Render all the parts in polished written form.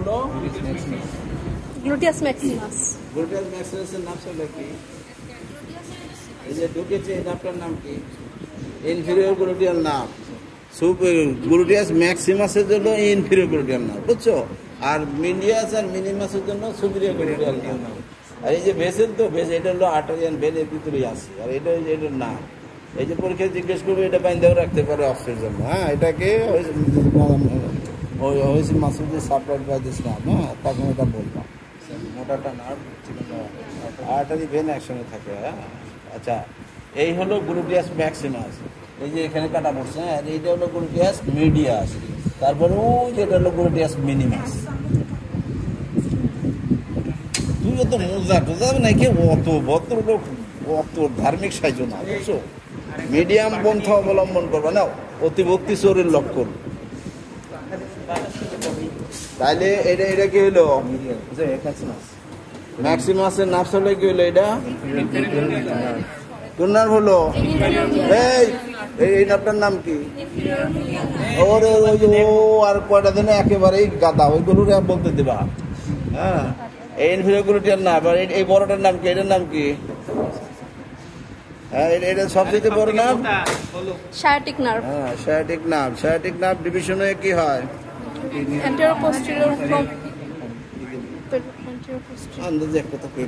হলো gluteus Maximus. Gluteus ম্যাক্সিমাসের নাম হলো কি? এই যে ঢুকেছে এই নামটার নাম কি? Inferior gluteal nerve. গ্লুটিয়াস ম্যাক্সিমাসের জন্য ইনফিরিয়র গ্লুটিয়াল নার্ভ, বুঝছো? আর মিডিয়াস আর মিনিমাসের জন্য সুপিরিয়র গ্লুটিয়াল নার্ভ। আর এই যে ভেসেল তো এটা হলো আর্টারিয়ান ভেন, এর ভিতরেই আছে। আর এটা না, এই যে পরীক্ষায় জিজ্ঞেস করবে এটা বাইন্দেও রাখতে পারে অক্সের জন্য। হ্যাঁ, এটাকে হয়েছে মাসুল সাপ্লাইড বাই দিস নাম। হ্যাঁ, তখন এটা বললাম মোটাটা নার্ভ আর্টারি ভেন একসঙ্গে থাকে। হ্যাঁ, আচ্ছা, এই হলো গ্লুটিয়াস ম্যাক্সিমাস। এই যে এখানে কাটা পড়ছে। হ্যাঁ, এইটা হলো গ্লুটিয়াস মিডিয়াস। তারপরে ওই যেটা হলো গ্লুটিয়াস মিনিমাস। তুই তো মজা টোজা নাকি অত ধার্মিক সাহায্য না, বুঝছো? মিডিয়াম পন্থা অবলম্বন করবে না, অতিভক্তি চোরের লক্ষণ। তাইলে এটা কি হইলো? ম্যাক্সিমাসের নার্ভ হলে কি হইলো? এটা কোন নার্ভ হলো? এই নার্ভটার নাম কি? ওরে ও আর কয়টা দিনে একেবারেই গাদা, ওইগুলো বলতে দিবা। হ্যাঁ, এই ইনফিরিয়র গ্লুটিয়াল নার্ভ। আর এই বড়টার নাম কি? এটার নাম কি? হ্যাঁ, এটা সবচেয়ে বড় নার্ভ সায়াটিক নার্ভ। হ্যাঁ, sciatic nerve. Sciatic nerve division হয়ে কি হয়? অ্যান্টেরো পোস্টেরিয়র ফ্রম আন্দাজে এক কথা কই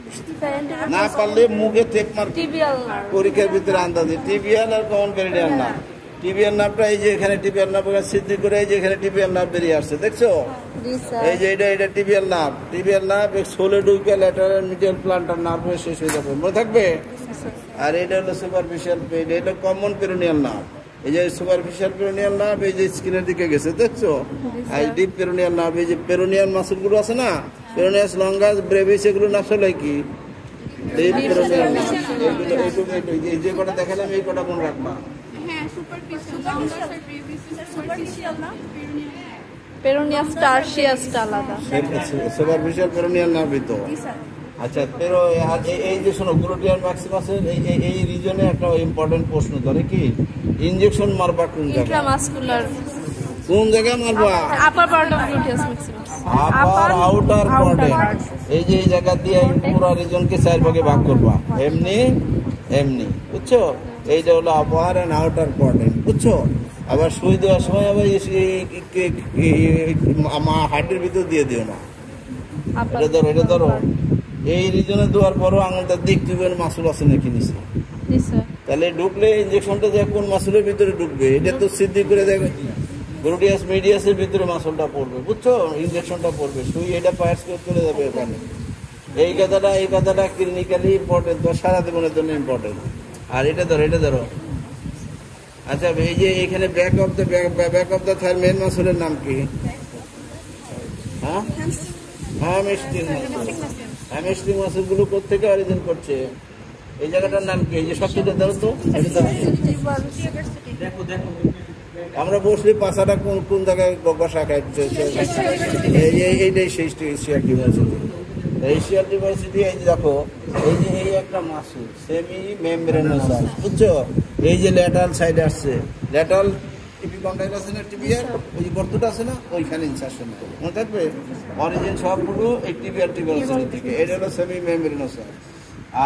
না পারলে মুখে টেক মার। টিবিয়াল নার্ভ পরীক্ষার ভিতরে আন্দাজে টিবিয়াল আর কমন পেরিনিয়াল নার্ভ। টিবিয়াল নার্ভটা এই যে এখানে টিবিয়াল নার্ভ সিদ্ধি করে এই যে এখানে টিবিয়াল নার্ভ বেরিয়ে আসছে, দেখছো? এই যে এটা টিবিয়াল নার্ভ। টিবিয়াল নার্ভ সোলে ঢুকে ল্যাটারাল মিডিয়াল প্লান্টার নার্ভ হয়ে শেষ হয়ে যাবে, মনে থাকবে? আর এটা হলো সুপারফিশিয়াল পেইন, এটা কমন পেরিনিয়াল নার্ভ। এই যে সুপারফিশিয়াল পেরিনিয়াল নার্ভ এই যে স্কিনের দিকে গেছে, দেখছো? আর ডিপ পেরিনিয়াল নার্ভ, এই যে পেরিনিয়াল মাসলগুলো আছে না, পেরিনিয়াস লঙ্গাস ব্রেভিস, এগুলো নার্ভ হলো কি? Deep perineal nerve. এই যে কটা দেখালাম এই কটা মনে রাখবা। পেরোনিয়াস টার্সিয়াসটা আলাদা। সুপারফিশিয়াল পেরিনিয়াল নার্ভ তো। আচ্ছা, এই যে শোনো, গ্লুটিয়াল ম্যাক্সিমাসের এই রিজনে একটা ইম্পর্টেন্ট প্রশ্ন ধরে কি? ইনজেকশন মারবা কোন জায়গায়? ইন্ট্রামাসকুলার। কোন জায়গায় মারবা? আপার part of gluteus Maximus. Upper outer পার্টে। এই যে এই জায়গা দিয়ে পুরো রিজনকে 4 ভাগে ভাগ করবা, এমনি, বুঝছো? এইটা হলো আপার এন্ড আউটার কোয়াড্রেন্ট, বুঝছো? আবার সুই দেওয়ার সময় আবার হার্টের ভিতর দিয়ে দিও না। এটা ধরো এই রিজনে দেওয়ার পরও আঙুলটা দিক দিবেন মাসুল আছে নাকি নিচে। তাহলে ঢুকলে ইঞ্জেকশনটা যে কোন মাসুলের ভিতরে ঢুকবে এটা তো সিদ্ধি করে দেবে। গ্লুটিয়াস মিডিয়াসের ভিতরে মাসুলটা পড়বে, বুঝছো? ইঞ্জেকশনটা পড়বে, সুই এটা পায়ার্স করে দেবে এখানে। এই কথাটা ক্লিনিক্যালি ইম্পর্টেন্ট, তো সারা জীবনের জন্য ইম্পর্টেন্ট। আর এটা ধরো আচ্ছা, এই যে এখানে back of the third main মাসুলের নাম কি? হ্যাঁ, হ্যামস্ট্রিং মাসলগুলো কোথেকে অরিজিন করছে? এই জায়গাটার নাম কি? এই যে সবচেয়ে ধরো তো, দেখো আমরা বসলে পাশাটা কোন জায়গায় বসা খাচ্ছে? এইটাই সেই এশিয়াল ডিভার্সিটি। এশিয়াল ডিভার্সিটি এই যে দেখো, এই যে এই একটা মাসুল সেমি মেমব্রেনোসাস, বুঝছো? এই যে ল্যাটারাল সাইডে আসছে, ল্যাটারাল টিপিকন্ডাইল আছে না, টিবিয়ার ওই যে গর্তটা আছে না, ওইখানে ইনসারশন হবে, মনে থাকবে? অরিজিন সবগুলো এই টিবিয়ার টিবিয়াল থেকে। এটা হলো সেমি মেমব্রেনোসাস।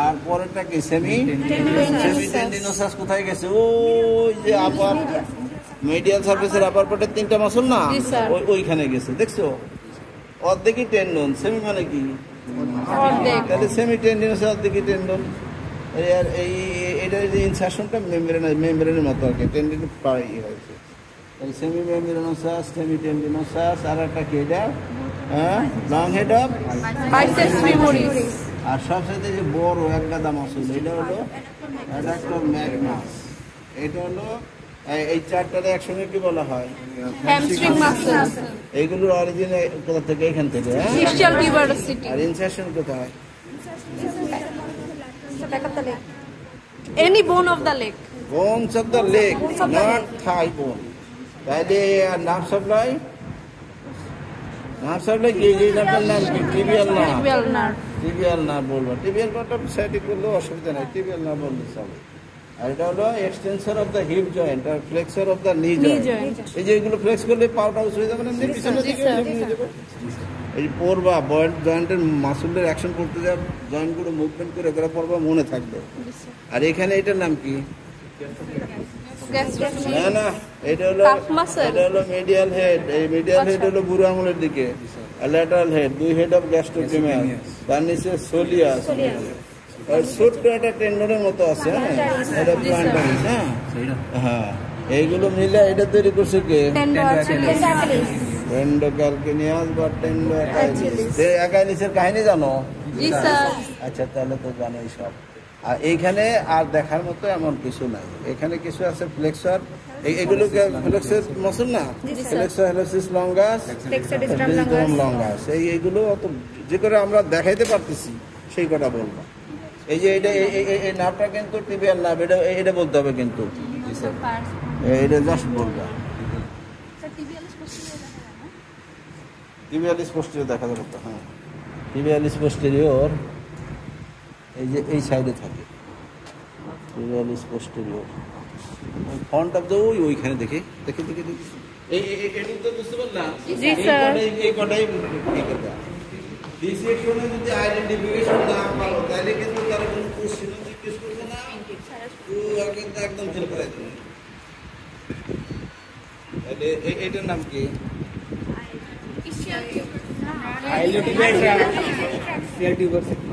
আর পরেরটা কি? Semi tendinosus. কোথায় গেছে? ওই যে আপার মিডিয়াল সারফেসের আপার পার্টের 3টা মাসল না, ওইখানে গেছে, দেখছো? অর্ধেকই টেন্ডন। সেমি মানে কি? তাহলে সেমি টেন্ডিনোসাস অর্ধেকই টেন্ডন। আর এটার যে ইনসারশনটা মেমব্রেনের মতো আর কি, টেন্ডিন প্রায় হয়েছে। এই সেমি মেমব্রেনোসাস, সেমি টেন্ডিনোসাস। আর একটা কি এটা? হ্যাঁ, long head of biceps femoris. আর সবসাথে যে বড় এক গাদা মাসল, এটা হলো অ্যাডাক্টর ম্যাগনাস। এটা হলো এই চারটারে একসঙ্গে কি বলা হয়? Hamstring muscle. এইগুলোর অরিজিন কোথা থেকে? এখান থেকে। ইস্টিয়াল টিউবারসিটি। আর ইনসারশন কোথায়? Any bone of the leg. Bones of the leg, not thigh bone. তাহলে নার্ভ সাপ্লাই কি? এই নার্ভের নাম কি? Tibial nerve. টিবিয়াল নার্ভ বলবো। টিবিয়াল নার্ভটা সাইডিক বললেও অসুবিধা নাই, টিবিয়াল নার্ভ বললে চলে। আর এটা হলো extensor of the hip joint আর flexor of the knee joint. এই যে এগুলো ফ্লেক্স করলে পাউটা হয়ে যাবে না, পিছনে দিকে এই পড়বা জয়েন্টের মাসুলের অ্যাকশন করতে যা জয়েন্টগুলো মুভমেন্ট করে করে পড়বা মনে থাকবে। আর এখানে এটার নাম কি? না না, এটা হলো মিডিয়াল হেড। এই মিডিয়াল হেড হলো বুড়ো আঙুলের দিকে, আর ল্যাটারাল হেড, দুই হেড অফ গ্যাস্ট্রোক্রিমিয়াস, তার নিচে সোলিয়াস, আর ছোট্ট একটা টেন্ডনের মতো আছে। হ্যাঁ, এটা প্লান্টারিস। হ্যাঁ, এইগুলো মিলে এটা তৈরি করছে কে? এন্ডোক্যালকিনিয়াস বা টেন্ডোঅ্যাকাইলিস। অ্যাকাইলিসের কাহিনী জানো? আচ্ছা, তাহলে তো জানোই সব। আর এইখানে আর দেখার মতো এমন কিছু নাই। এখানে কিছু আছে ফ্লেক্সর, এগুলো ফ্লেক্সের মাসল না, ফ্লেক্সর হেলোসিস লঙ্গাস, লঙ্গাস। এইগুলো অত যে করে আমরা দেখাইতে পারতেছি সেই কথা বলবো। এই যে এটা এই নামটা কিন্তু টিবিয়াল নাম, এটা বলতে হবে কিন্তু, এটা জাস্ট বলবা। টিবিয়ালিস পোস্টেরিয়র দেখা যাবে তো। হ্যাঁ, টিবিয়ালিস পোস্টেরিয়র এই যে এই সাইডে থাকে, টিবিয়ালিস পোস্টেরিয়র ফ্রন্ট অফ দ্য ওইখানে দেখে দেখে দেখে দেখে এই তো বুঝতে পারলাম। এই কটাই ঠিক আছে। ডিসেকশনে যদি আইডেন্টিফিকেশন না পারো তাহলে কিন্তু তার কোনো কোশ্চেন জিজ্ঞেস করবে না, কিন্তু একদম ফেল করে দেবে। তাহলে এইটার নাম কি?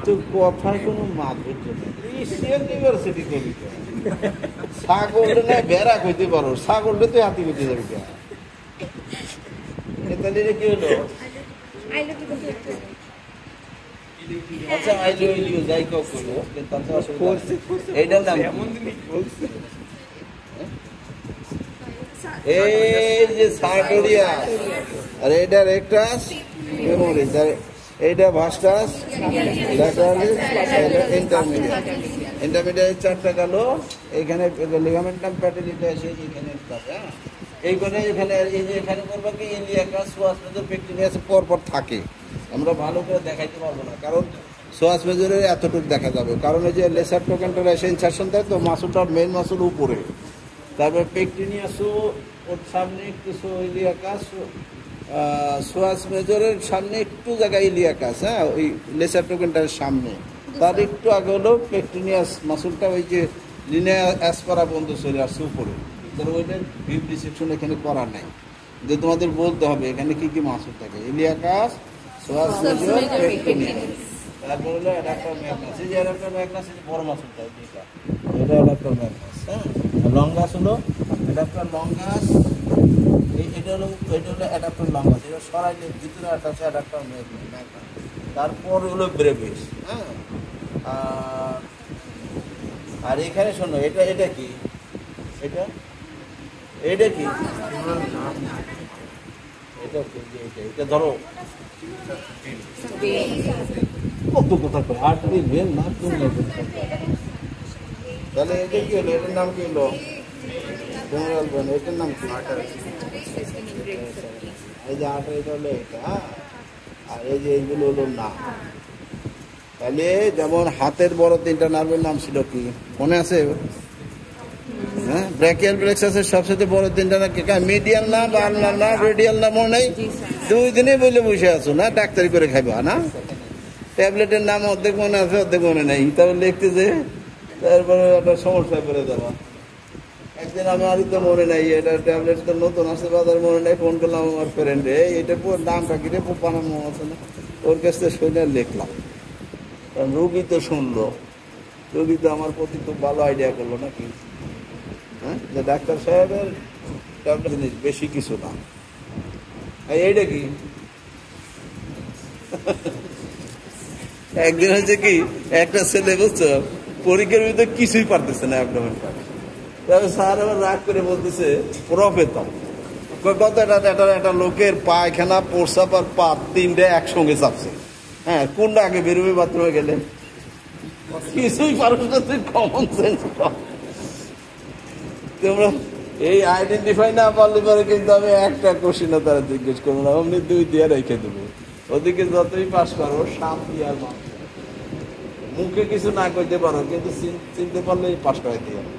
তো কথার কোনো মাধুর্য নেই। ইউনিভার্সিটি কবি ছাগল না বেড়া কইতে পারো, ছাগলটা তুই হাতি কইতে যাবি কে? তাহলে কি হলো? আচ্ছা, আইলিও যাই কাউ করলো, এইটার নাম এই যে সার্টোরিয়াস, আর এটা রেকটাস মেমোরিজ, আর এইটা ভাস্টাস ল্যাটারালিস, ইন্টারমিডিয়েট। ইন্টারমিডিয়েট চারটা গেল। এখানে লিগামেন্টাম প্যাটেলিটা এসে এখানে হ্যাঁ, এইখানে এখানে এই যে এখানে করবা কি ইলিয়াকাস, সোয়াস মেজর, পেকটিনিয়াস পরপর থাকে। আমরা ভালো করে দেখাইতে পারবো না, কারণ সোয়াস মেজরের এতটুকু দেখা যাবে, কারণ এই যে লেসার টোকেন্টার এসে ইনসারশন দেয় তো মাসুলটা মেইন মাসুল উপরে, তারপরে পেকটিনিয়াসও ওর সামনে একটু, ইলিয়াকাস সোয়াস মেজরের সামনে একটু জায়গায় ইলিয়াকাস, হ্যাঁ ওই লেসার টোকেন্টারের সামনে, তার একটু আগে হলো পেকটিনিয়াস মাসুলটা, ওই যে লিনিয়া অ্যাসপারা বন্ধ চলে আসছে উপরে। তাহলে ওইটা ভিভ ডিসেকশন এখানে করা নাই, যে তোমাদের বলতে হবে এখানে কি কি মাসুল থাকে, ইলিয়াকাস, সোয়াস মেজর, পেকটিনিয়াস। তারপর হলো অ্যাডাক্টর ম্যাগনাস, এই যে অ্যাডাক্টর ম্যাগনাস বড় মাসুলটা, এটা অ্যাডাক্টর ম্যাগনাস। হ্যাঁ, লঙ্গাস হলো অ্যাডাক্টর লঙ্গাস, এটা হলো অ্যাডাক্টর লঙ্গাস, এটা সরাইলে ভিতরে একটা আছে অ্যাডাক্টর ম্যাগনাস। তারপর হলো ব্রেভিস। হ্যাঁ, আর এখানে শোনো, এটা এটা কি, এটা এটা কি, এটা এটা ধরো কত কথা কয়, আর্টারি ভেন না কোন, তাহলে এটা কি হলো, এটার নাম কি হলো? General vein. এটার নাম কি? এই যে আর্টারি, এটা হলো এটা। আর এই যে এইগুলো হলো না। তাহলে যেমন হাতের বড় তিনটা নার্ভের নাম ছিল কি মনে আছে? হ্যাঁ, ব্র্যাকিয়াল প্লেক্সাসের সবচেয়ে বড় তিনটা না, মিডিয়াল না, আলনার না, রেডিয়াল না, মনে নেই? 2 দিনে বলে বসে আছো না, ডাক্তারি করে খাইবা না? ট্যাবলেটের নাম অর্ধেক মনে আছে, অর্ধেক মনে নেই, তারপর লিখতে যে তারপরে একটা সমস্যায় পড়ে যাবা। একদিন আমারই তো মনে নাই, এটা ট্যাবলেট তো নতুন আসছে বাজার, মনে নেই, ফোন করলাম আমার ফ্রেন্ডে, এটা পুরো নামটা কি রে পানার মনে আছে না, ওর কাছ থেকে শুনে লিখলাম। কারণ রুগী তো শুনলো, রুগী তো আমার প্রতি খুব ভালো আইডিয়া করলো নাকি, হ্যাঁ, যে ডাক্তার সাহেবের ট্যাবলেট জিনিস বেশি কিছু না। এইটা কি একদিন হচ্ছে কি, একটা ছেলে বুঝছো পরীক্ষার ভিতরে কিছুই পারতেছে না অ্যাবডোমেন পারে, তারপর স্যার আবার রাগ করে বলতেছে প্রফেতম কত, একটা লোকের পায়খানা, প্রস্রাব আর পাত তিনটে একসঙ্গে চাপছে, হ্যাঁ কোনটা আগে বেরোবে বাথরুমে গেলে? কিছুই পারো না তুই, কমন সেন্স। তোমরা এই আইডেন্টিফাই না পারলে পরে কিন্তু আমি একটা কোশ্চেনও তারা জিজ্ঞেস করবো না, অমনি 2 দিয়ে রেখে দেবো। ওদিকে যতই পাস করো সাপ দিয়ে আর মুখে কিছু না করতে পারো, কিন্তু চিনতে পারলে পাস করাইতে যাবে।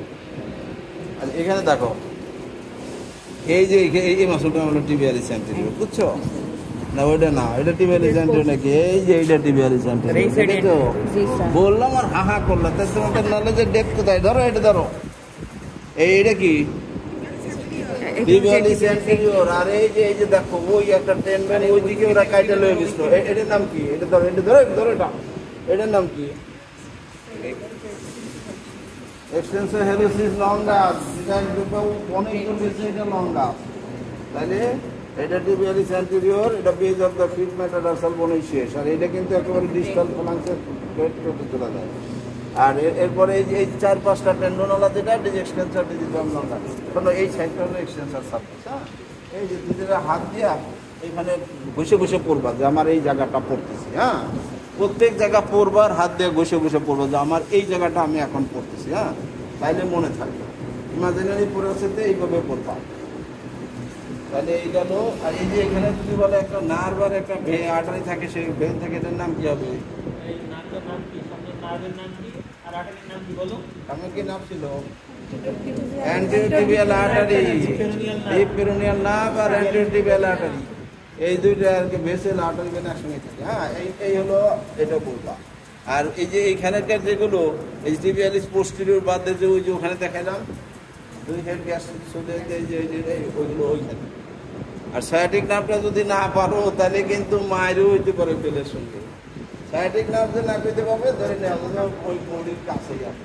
আর এখানে দেখো, এই যে এই মাসুলটা হলো টিবিয়ালিস অ্যান্টেরিয়র, বুঝছো? না ওইটা না, এটা টিবিয়ালিস অ্যান্টেরিয়র নাকি? এই যে এইটা টিবিয়ালিস অ্যান্টেরিয়র, তো বললাম আর হাহা করলাম। তাই তোমাদের নলেজের ডেপ কোথায়? ধরো এটা ধরো, এইটা কি টিবিয়ালিস অ্যান্টেরিয়র। আর এই যে দেখো ওই একটা টেন্ডন ওইদিকে ওরা কাইটা লয়ে গেছিল, এটার নাম কি? এটা ধরো, এটা ধরো, এটা ধরো, এটার নাম কি? এক্সটেনসর হেলিসিস লঙ্গাস, যেটা অনেক বেশি, এটা লঙ্গাস। তাহলে এটা টিবিয়ালিস অ্যান্টেরিয়র, এটা base of the feet metatarsal বোনের শেষ। আর এটা কিন্তু একেবারে ডিস্টাল ফলাংসের পেটে চলে যায়। আর এরপরে এই 4-5টা টেন্ডনওয়ালা যেটা এক্সটেনসর ডিজিটাল লঙ্গাস, কারণ এই সাইডটা হলো এক্সটেনসর সার্ফেস। হ্যাঁ, এই যে দুজনে হাত দিয়া এখানে ঘষে ঘষে পড়বা যে আমার এই জায়গাটা পড়তেছি। হ্যাঁ, প্রত্যেক জায়গা পড়বার হাত দিয়ে ঘষে ঘষে পড়বা যে আমার এই জায়গাটা আমি এখন পড়তেছি। হ্যাঁ, তাইলে মনে থাকবে। ইমাজিনারি প্রসেসে এইভাবে পড়বা। তাহলে এই গেল। আর এই যে এখানে যদি বলে একটা নার্ভ আর একটা আর্টারি থাকে, সেই ভেন থাকে, এটার নাম কি হবে? আমার কি নাম ছিল? অ্যান্টিওটিবিয়াল আর্টারি, ডিপ পেরোনিয়াল নার্ভ আর অ্যান্টিওটিবিয়াল আর্টারি, এই দুইটা আর কি ভেসেল আর্টারি ভেন একসঙ্গে থাকে। হ্যাঁ, এই হলো, এটা বলবা। আর এই যে এইখানেকার যেগুলো এই টিবিয়ালিস পোস্টেরিয়র বাদে যে ওই যে ওখানে দেখালাম দুই হেড গ্যাস চলে, ওইগুলো ওইখানে। আর সায়াটিক নার্ভটা যদি না পারো তাহলে কিন্তু মায়েরও হইতে পারে পেলের সঙ্গে। সায়াটিক নার্ভ যে না পেতে পারবে ধরে নেওয়া ওই বডির কাছেই আছে।